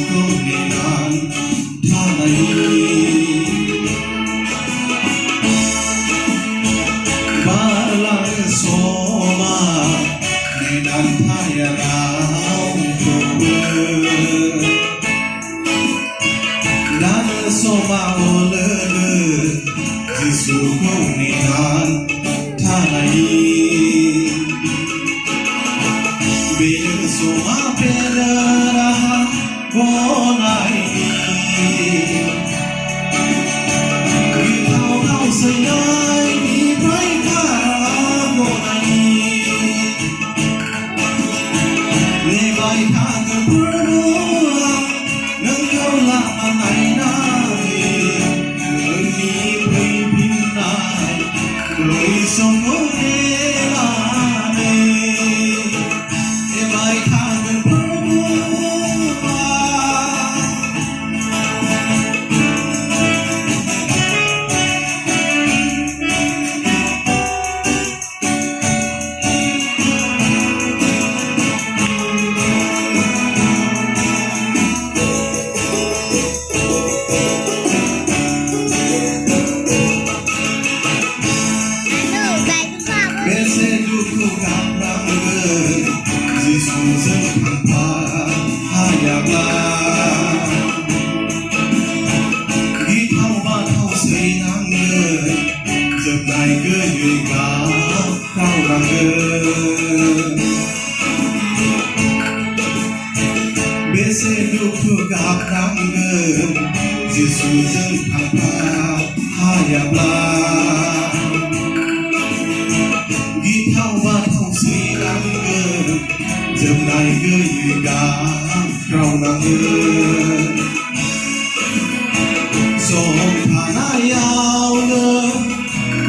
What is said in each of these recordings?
không để nan tha này ba lang soma để nan tha ya rao nan soma ole Giêsu không để nan tha này Bilang semua perarahan bonai Kita tahu sayang di mereka bonai Lebai tak berdua Engkau lah manai nai Ini berpindah Berisong Giêsu dâng thẳng tha hayab la ghi thao ba thong suy nắng ngơ dầm này gơ như cá rau nắng ngơ sông thả nai ao ngơ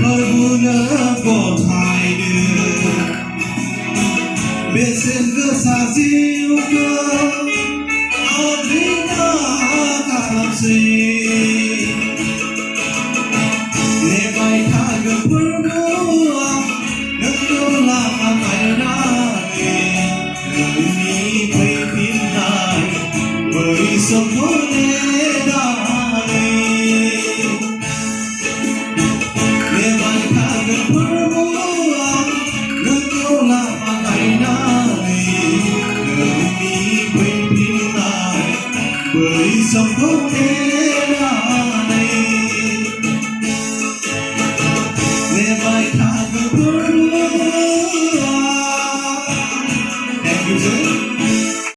hơi bu nơ có thai đưa bê sen gơ xa diêu cơ Lebai tak berdua Engkau lah manai nai Ini berpindah Berisong dai Lebai tak berdua Engkau lah manai nai Ini berpindah Berisong dai